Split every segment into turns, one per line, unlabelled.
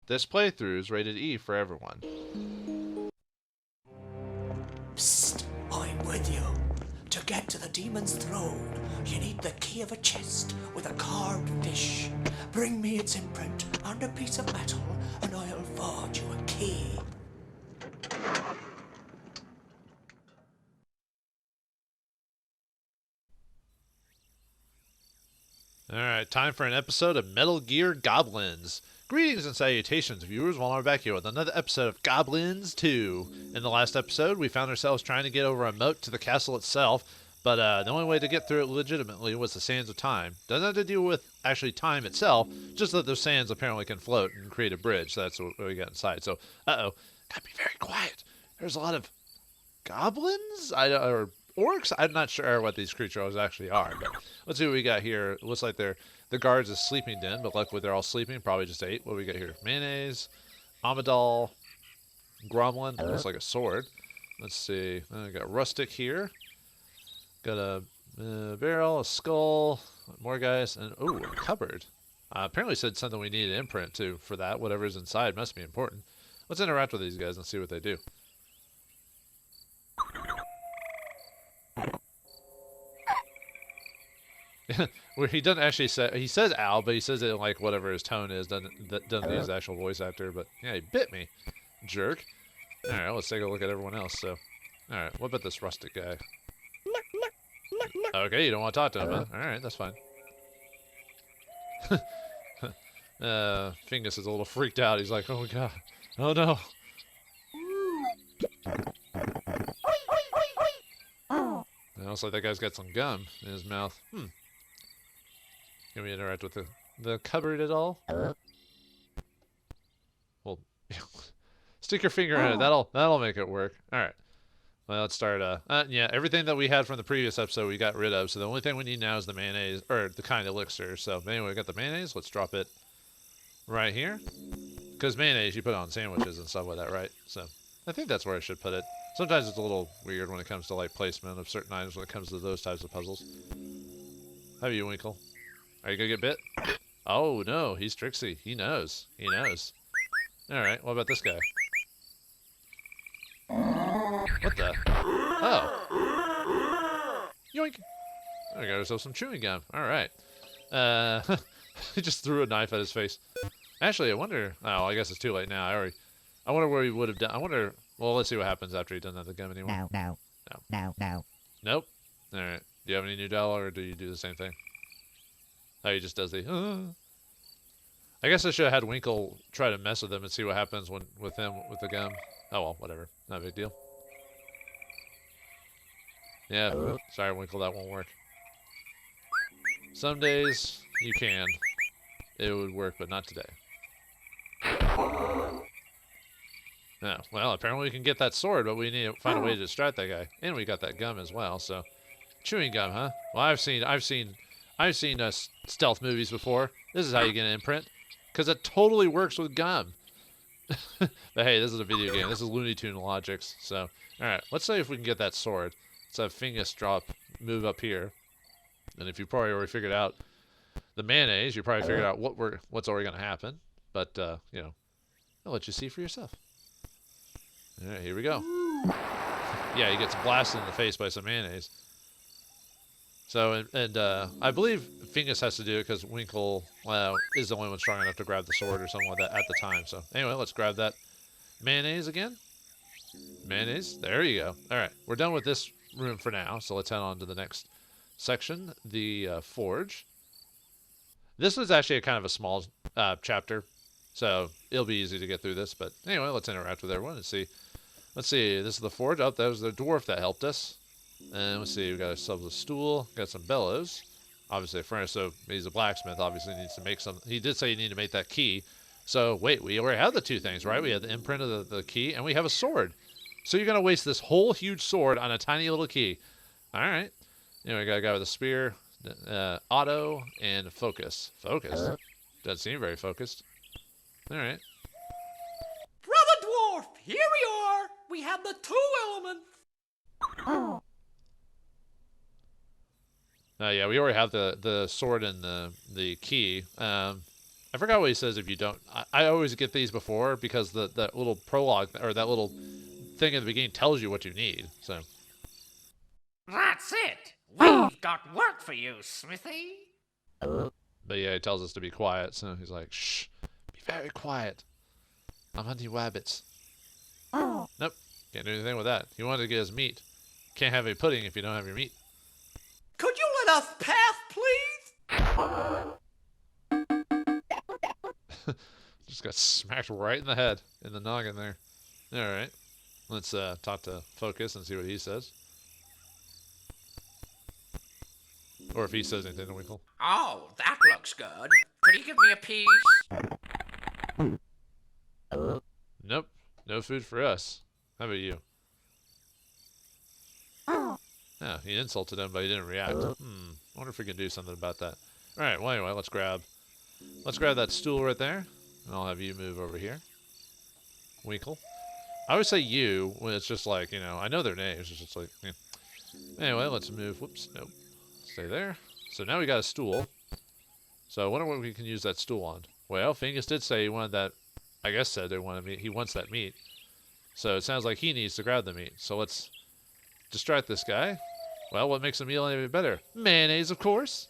This playthrough is rated E for everyone.
Psst, I'm with you. To get to the demon's throne, you need the key of a chest with a carved fish. Bring me its imprint and a piece of metal, and I'll forge you a key.
Alright, time for an episode of Metal Gear Goblins. Greetings and salutations, viewers. Vauldemare back here with another episode of Goblins 2. In the last episode, we found ourselves trying to get over a moat to the castle itself, but the only way to get through it legitimately was the sands of time. Doesn't have to do with actually time itself, just that those sands apparently can float and create a bridge. So that's what we got inside. So, gotta be very quiet. There's a lot of goblins? Or orcs? I'm not sure what these creatures actually are, but let's see what we got here. It looks like they're the guards' sleeping den, but luckily they're all sleeping. Probably just ate. What do we got here? Mayonnaise, Amidal, Gromlin. Looks like a sword. Let's see. We got rustic here. Got a barrel, a skull, more guys, and ooh, a cupboard. Apparently said something we need an imprint to for that. Whatever's inside must be important. Let's interact with these guys and see what they do. Where he doesn't actually say, he says ow, but he says it like whatever his tone is, doesn't use the actual voice actor, but yeah, he bit me, jerk. Alright, let's take a look at everyone else, so. Alright, what about this rustic guy? Okay, you don't want to talk to him, huh? Alright, that's fine. Fingus is a little freaked out, he's like, oh god, oh no. It looks like that guy's got some gum in his mouth. Can we interact with the cupboard at all? Well, stick your finger in it. That'll make it work. All right. Well, let's start. Yeah, everything that we had from the previous episode we got rid of. So the only thing we need now is the mayonnaise or the kind elixir. So anyway, we got the mayonnaise. Let's drop it right here. Because mayonnaise you put on sandwiches and stuff like that, right? So I think that's where I should put it. Sometimes it's a little weird when it comes to like placement of certain items when it comes to those types of puzzles. How are you, Winkle? Are you gonna get bit? Oh no, he's tricksy. He knows. He knows. Alright, what about this guy? What the? Oh. Yoink! We got ourselves some chewing gum. Alright. He just threw a knife at his face. Actually, I wonder... Oh, I guess it's too late now. I wonder where he would have done... I wonder... Well, let's see what happens after he doesn't have the gum anymore.
No.
Nope. Alright. Do you have any new dollar, or do you do the same thing? Oh, he just does the... I guess I should have had Winkle try to mess with him and see what happens with him with the gum. Oh well, whatever. Not a big deal. Yeah, sorry Winkle, that won't work. Some days you can. It would work, but not today. No, well, apparently we can get that sword, but we need to find a way to distract that guy. And we got that gum as well, so... Chewing gum, huh? Well, I've seen stealth movies before. This is how you get an imprint. Because it totally works with gum. But hey, this is a video game. This is Looney Tune logics. So, alright, let's see if we can get that sword. Let's have Fingus move up here. And if you probably already figured out the mayonnaise, you probably figured out what's already going to happen. But, you know, I'll let you see for yourself. Alright, here we go. Yeah, he gets blasted in the face by some mayonnaise. So, and I believe Fingus has to do it because Winkle is the only one strong enough to grab the sword or something like that at the time. So, anyway, let's grab that mayonnaise again. Mayonnaise. There you go. All right, we're done with this room for now. So, let's head on to the next section, the forge. This was actually a kind of a small chapter, so it'll be easy to get through this. But anyway, let's interact with everyone and see. Let's see. This is the forge. Oh, that was the dwarf that helped us. And let's see, we got ourselves a stool, got some bellows, obviously a furnace, so he's a blacksmith, obviously needs to make some, he did say you need to make that key, so wait, we already have the two things, right? We have the imprint of the key, and we have a sword, so you're going to waste this whole huge sword on a tiny little key. Alright, anyway, we got a guy with a spear, auto, and focus. Focus? Doesn't seem very focused. Alright.
Brother Dwarf, here we are. We have the two elements.
Yeah, we already have the sword and the key. I forgot what he says if you don't. I always get these before because that little prologue or that little thing in the beginning tells you what you need. So.
That's it. We've got work for you, Smithy.
But yeah, he tells us to be quiet, so he's like, shh, be very quiet. I'm hunting rabbits. Nope, can't do anything with that. He wanted to get his meat. Can't have any pudding if you don't have your meat.
Could you let us pass, please?
Just got smacked right in the head, in the noggin there. Alright, let's talk to Focus and see what he says. Or if he says anything to Winkle.
Oh, that looks good. Could you give me a piece?
Nope, no food for us. How about you? Yeah, he insulted him, but he didn't react. I wonder if we can do something about that. Alright, well anyway, let's grab that stool right there. And I'll have you move over here. Winkle. I always say you when it's just like, you know, I know their names. It's just like, yeah. Anyway, let's move. Whoops, nope. Stay there. So now we got a stool. So I wonder what we can use that stool on. Well, Fingus did say he wanted that. I guess said they wanted meat. He wants that meat. So it sounds like he needs to grab the meat. So let's distract this guy. Well, what makes a meal any better? Mayonnaise, of course.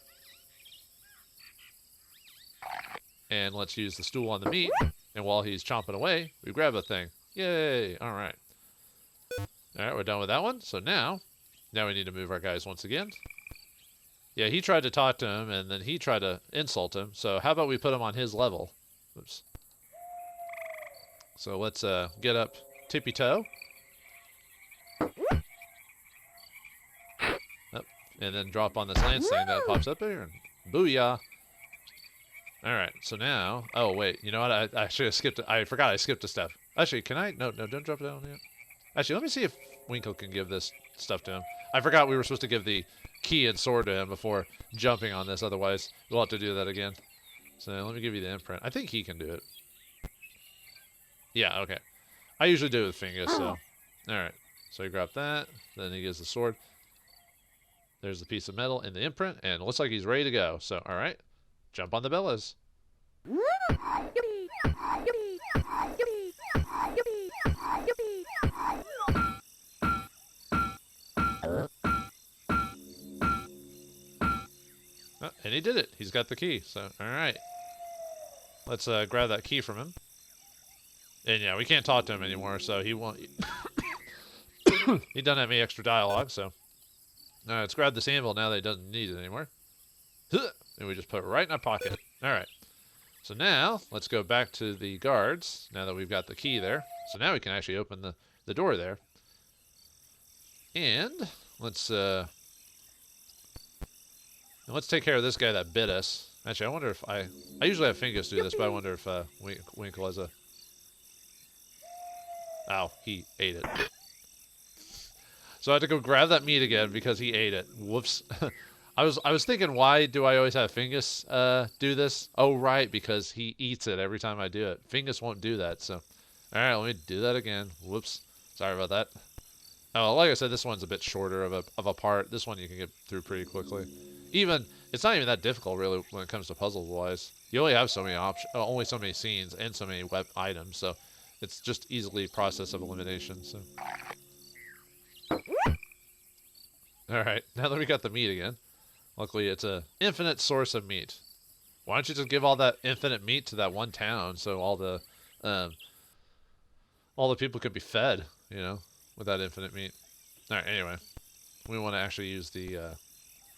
And let's use the stool on the meat. And while he's chomping away, we grab the thing. Yay! All right. All right, we're done with that one. So now we need to move our guys once again. Yeah, he tried to talk to him, and then he tried to insult him. So how about we put him on his level? Oops. So let's get up tippy toe. Up, and then drop on this lance thing that pops up there. And booyah. All right, so now... Oh, wait. You know what? I should have skipped... I forgot I skipped a step. Actually, can I... No, don't drop it down yet. Actually, let me see if Winkle can give this stuff to him. I forgot we were supposed to give the key and sword to him before jumping on this. Otherwise, we'll have to do that again. So let me give you the imprint. I think he can do it. Yeah, okay. I usually do it with Fingus, so... Alright. So he grabbed that. Then he gives the sword. There's the piece of metal in the imprint. And it looks like he's ready to go. So, alright. Jump on the bellows. Oh, and he did it. He's got the key. So, alright. Let's grab that key from him. And yeah, we can't talk to him anymore, so he won't... he doesn't have any extra dialogue, so... Alright, let's grab this anvil now that he doesn't need it anymore. And we just put it right in our pocket. Alright. So now, let's go back to the guards, now that we've got the key there. So now we can actually open the door there. And let's take care of this guy that bit us. Actually, I wonder if I usually have Fingus do this, but I wonder if Winkle has a... Ow, he ate it. So I had to go grab that meat again because he ate it. Whoops. I was thinking, why do I always have Fingus do this? Oh, right, because he eats it every time I do it. Fingus won't do that, so... Alright, let me do that again. Whoops. Sorry about that. Oh, like I said, this one's a bit shorter of a part. This one you can get through pretty quickly. It's not even that difficult, really, when it comes to puzzles-wise. You only have so many only so many scenes and so many items, so... It's just easily a process of elimination, so... Alright, now that we got the meat again. Luckily, it's an infinite source of meat. Why don't you just give all that infinite meat to that one town so all the people could be fed, you know, with that infinite meat. Alright, anyway. We want to actually use the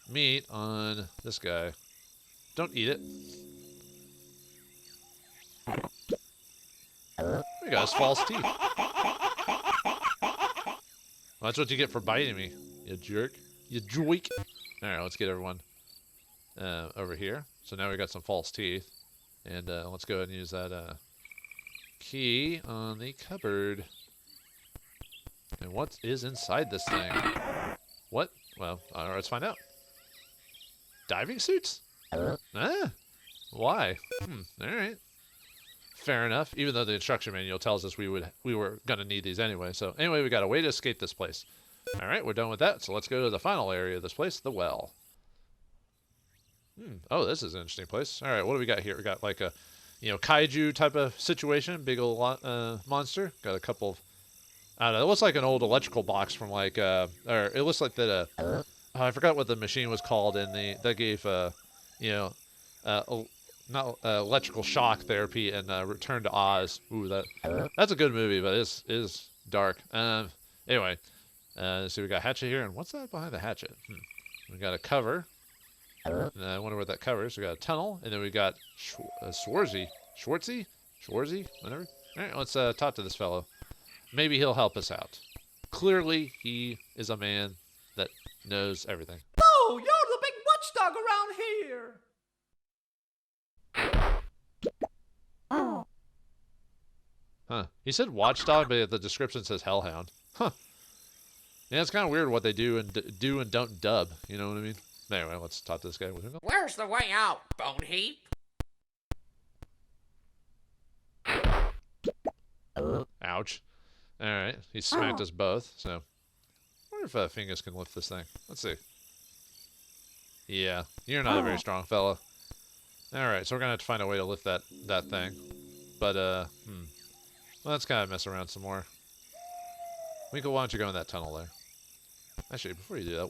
meat on this guy. Don't eat it. We got his false teeth. Well, that's what you get for biting me, you jerk. You joik. Alright, let's get everyone over here. So now we got some false teeth. And let's go ahead and use that key on the cupboard. And what is inside this thing? What? Well, alright, let's find out. Diving suits? Ah, why? Alright. Fair enough, even though the instruction manual tells us we were going to need these anyway. So anyway, we got a way to escape this place. All right, we're done with that. So let's go to the final area of this place, the well. Oh, this is an interesting place. All right, what do we got here? We got like a kaiju type of situation. Big old monster. Got a couple of, I don't know, it looks like an old electrical box from like, or it looks like that, oh, I forgot what the machine was called in that gave, you know, not electrical shock therapy and Return to Oz. Ooh, that's a good movie, but it is dark. Anyway, so we got hatchet here, and what's that behind the hatchet? We got a cover. And I wonder what that covers. We got a tunnel, and then we got Schwartzy, whatever. All right, let's talk to this fellow. Maybe he'll help us out. Clearly, he is a man that knows everything.
Oh, you're the big watchdog around here.
Huh. He said watchdog, but the description says hellhound. Huh. Yeah, it's kind of weird what they do and don't dub. You know what I mean? Anyway, let's talk to this guy.
Where's the way out, bone heap?
Ouch. Alright, he smacked us both, so. I wonder if Fingus can lift this thing. Let's see. Yeah, you're not a very strong fella. Alright, so we're gonna have to find a way to lift that thing. But, well, let's kind of mess around some more. Winkle, why don't you go in that tunnel there? Actually, before you do that,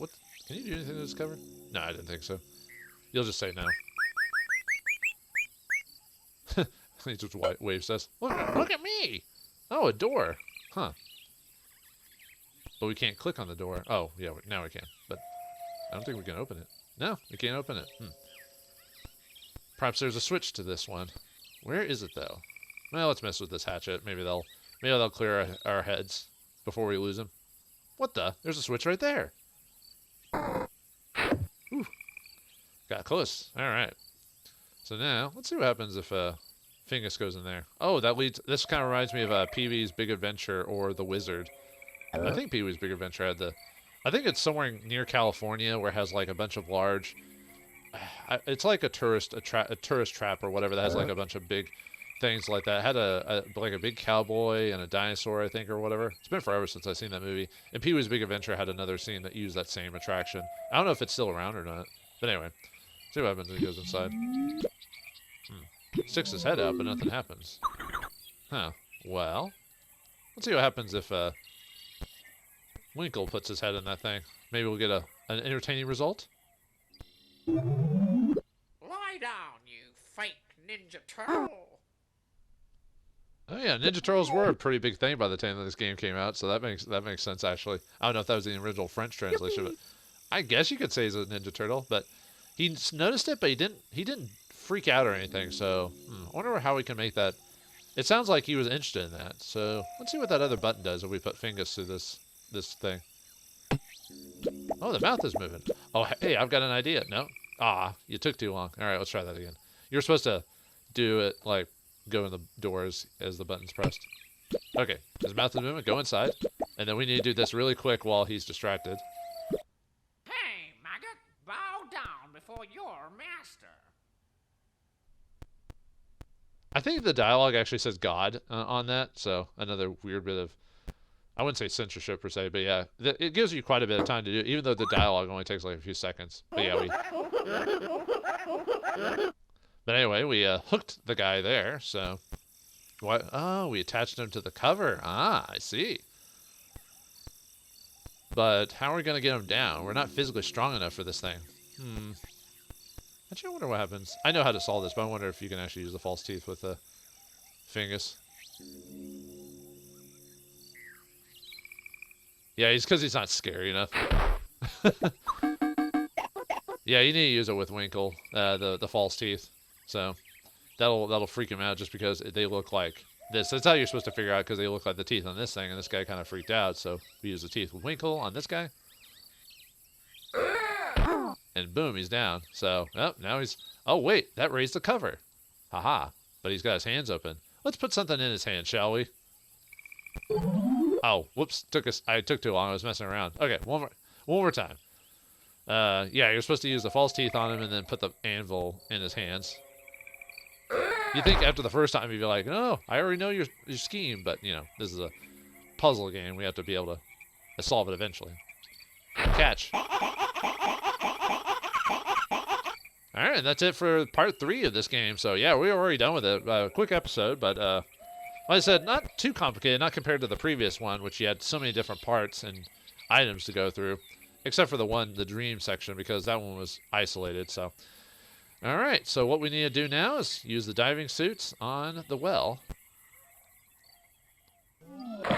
can you do anything to this cover? No, I didn't think so. You'll just say no. He just waves us. Look at me! Oh, a door. Huh. But we can't click on the door. Oh, yeah, now we can. But I don't think we can open it. No, we can't open it. Perhaps there's a switch to this one. Where is it, though? Well, let's mess with this hatchet. Maybe they'll clear our heads before we lose them. What the? There's a switch right there. Ooh. Got close. All right. So now, let's see what happens if Fingus goes in there. Oh, this kind of reminds me of Pee-wee's Big Adventure or The Wizard. I think Pee-wee's Big Adventure had I think it's somewhere near California where it has like a bunch of large. It's like a tourist trap or whatever that has like a bunch of big things like that. It had like a big cowboy and a dinosaur, I think, or whatever. It's been forever since I've seen that movie. And Pee-wee's Big Adventure had another scene that used that same attraction. I don't know if it's still around or not. But anyway, see what happens when he goes inside. Sticks his head out, but nothing happens. Huh. Well, let's see what happens if Winkle puts his head in that thing. Maybe we'll get an entertaining result.
Lie down, you fake Ninja Turtle.
Oh yeah, Ninja Turtles were a pretty big thing by the time that this game came out, so that makes sense actually. I don't know if that was the original French translation, but I guess you could say he's a Ninja Turtle. But he noticed it, but he didn't freak out or anything. So I wonder how we can make that. It sounds like he was interested in that. So let's see what that other button does if we put Fingus through this thing. Oh, the mouth is moving. Oh, hey, I've got an idea. No, you took too long. All right, let's try that again. You're supposed to do it like go in the doors as the button's pressed. Okay, his mouth is moving. Go inside, and then we need to do this really quick while he's distracted.
Hey, maggot, bow down before your master.
I think the dialogue actually says God on that, so another weird bit of, I wouldn't say censorship per se, but yeah, it gives you quite a bit of time to do it, even though the dialogue only takes like a few seconds. But yeah, but anyway, we hooked the guy there, so what? Oh, we attached him to the cover. I see. But how are we gonna get him down? We're not physically strong enough for this thing. Actually, I wonder what happens. I know how to solve this, but I wonder if you can actually use the false teeth with the Fingus. Yeah, because he's not scary enough. Yeah, you need to use it with Winkle, the false teeth. So that'll freak him out just because they look like this. That's how you're supposed to figure out, because they look like the teeth on this thing, and this guy kind of freaked out. So we use the teeth with Winkle on this guy. And boom, he's down. So, now he's... Oh, wait, that raised the cover. Haha. But he's got his hands open. Let's put something in his hand, shall we? Oh, whoops. I took too long. I was messing around. Okay, one more time. Yeah, you're supposed to use the false teeth on him and then put the anvil in his hands. You think after the first time you'd be like, oh, I already know your scheme. But, this is a puzzle game. We have to be able to solve it eventually. Catch. All right, and that's it for part 3 of this game. So yeah, we're already done with it. Quick episode, but like I said, not too complicated, not compared to the previous one, which you had so many different parts and items to go through, except for the dream section, because that one was isolated. So, all right, so what we need to do now is use the diving suits on the well.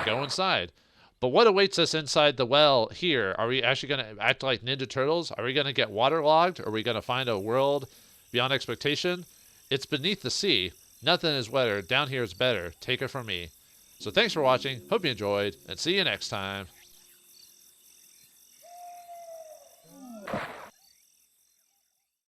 Go inside. But what awaits us inside the well here? Are we actually going to act like Ninja Turtles? Are we going to get waterlogged? Are we going to find a world beyond expectation? It's beneath the sea. Nothing is wetter. Down here is better. Take it from me. So thanks for watching. Hope you enjoyed, and see you next time.